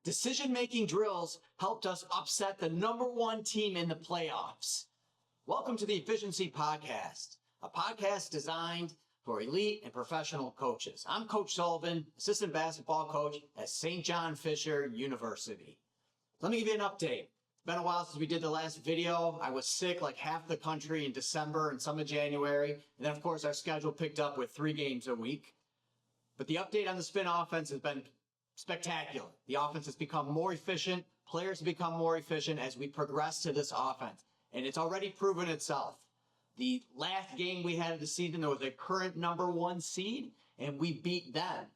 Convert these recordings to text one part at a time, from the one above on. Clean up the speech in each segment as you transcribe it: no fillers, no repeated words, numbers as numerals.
Decision-making drills helped us upset the #1 team in the playoffs. Welcome to the Efficiency Podcast, a podcast designed for elite and professional coaches. I'm Coach Sullivan, assistant basketball coach at St. John Fisher University. Let me give you an update. It's been a while since we did the last video. I was sick like half the country in December and some of January. And then, of course, our schedule picked up with 3 games a week. But the update on the spin offense has been spectacular. The offense has become more efficient. Players have become more efficient as we progress to this offense. And it's already proven itself. The last game we had of the season, there was a current #1 seed, and we beat them.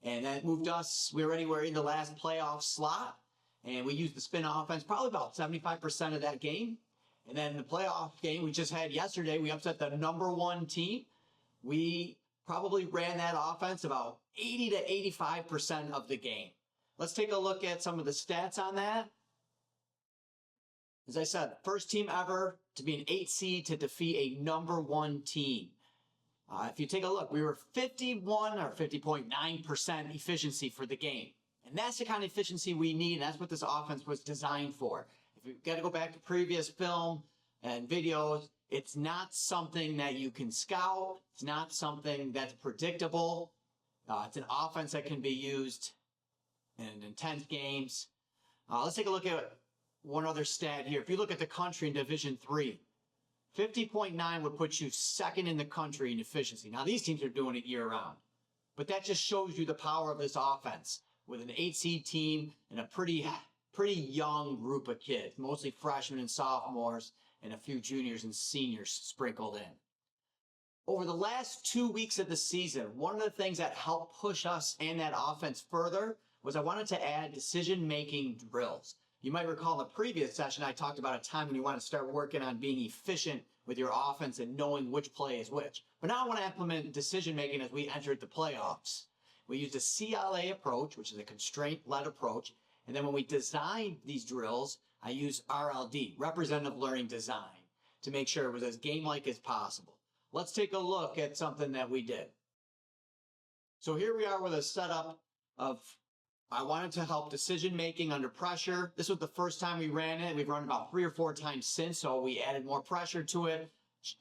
And that moved us, we were in the last playoff slot, and we used the spin offense probably about 75% of that game. And then the playoff game we just had yesterday, we upset the #1 team. We probably ran that offense about 80 to 85% of the game. Let's take a look at some of the stats on that. As I said, first team ever to be an 8 seed to defeat a #1 team. If you take a look, we were 51 or 50.9% efficiency for the game. And that's the kind of efficiency we need. And that's what this offense was designed for. If you've got to go back to previous film and videos, it's not something that you can scout. It's not something that's predictable. It's an offense that can be used in intense games. Let's take a look at one other stat here. If you look at the country in Division III, 50.9 would put you second in the country in efficiency. Now, these teams are doing it year-round. But that just shows you the power of this offense with an 8-seed team and a pretty young group of kids, mostly freshmen and sophomores, and a few juniors and seniors sprinkled in. Over the last 2 weeks of the season, one of the things that helped push us and that offense further was I wanted to add decision-making drills. You might recall in the previous session, I talked about a time when you want to start working on being efficient with your offense and knowing which play is which. But now I want to implement decision-making as we entered the playoffs. We used a CLA approach, which is a constraint-led approach. And then when we designed these drills, I used RLD, Representative Learning Design, to make sure it was as game-like as possible. Let's take a look at something that we did. So here we are with a setup of, I wanted to help decision-making under pressure. This was the first time we ran it. We've run about 3 or 4 times since, so we added more pressure to it,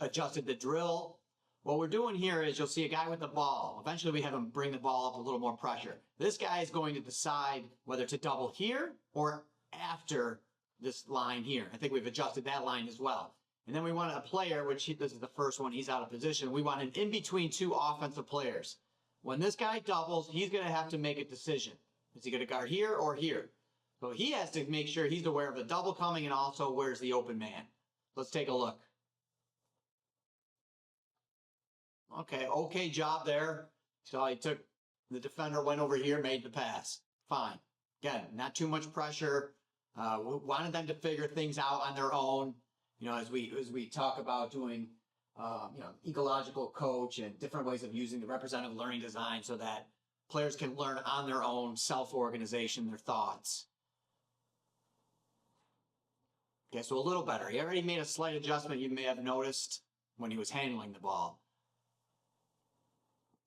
adjusted the drill. What we're doing here is you'll see a guy with the ball. Eventually we have him bring the ball up a little more pressure. This guy is going to decide whether to double here or after this line here. I think we've adjusted that line as well. And then we want a player, this is the first one, he's out of position. We want him in between 2 offensive players. When this guy doubles, he's going to have to make a decision. Is he going to guard here or here? So he has to make sure he's aware of the double coming and also where's the open man. Let's take a look. Okay job there. So the defender went over here, made the pass. Fine. Again, not too much pressure. We wanted them to figure things out on their own. You know, as we talk about doing, ecological coach and different ways of using the representative learning design so that players can learn on their own, self-organization, their thoughts. Okay, so a little better. He already made a slight adjustment you may have noticed when he was handling the ball.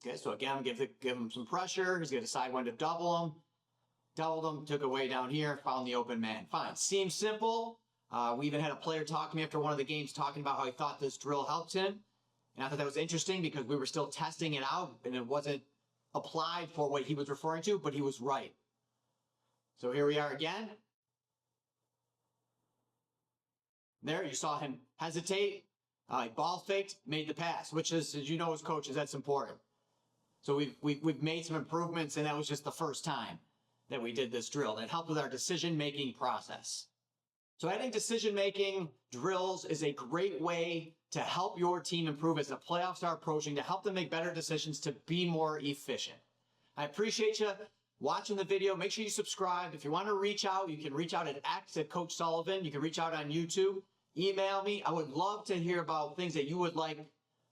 Okay, so again, give him some pressure. He's going to decide when to double him. Doubled him, took it way down here, found the open man. Fine. Seems simple. We even had a player talk to me after one of the games talking about how he thought this drill helped him. And I thought that was interesting because we were still testing it out and it wasn't applied for what he was referring to, but he was right. So here we are again. There, you saw him hesitate. Ball faked, made the pass, which is, as you know as coaches, that's important. So we've made some improvements, and that was just the first time that we did this drill. That helped with our decision-making process. So adding decision-making drills is a great way to help your team improve as the playoffs are approaching, to help them make better decisions, to be more efficient. I appreciate you watching the video. Make sure you subscribe. If you want to reach out, you can reach out at X at Coach Sullivan. You can reach out on YouTube. Email me. I would love to hear about things that you would like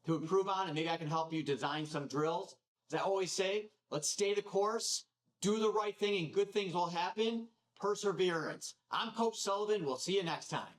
to improve on, and maybe I can help you design some drills. As I always say, let's stay the course, do the right thing, and good things will happen. Perseverance. I'm Coach Sullivan. We'll see you next time.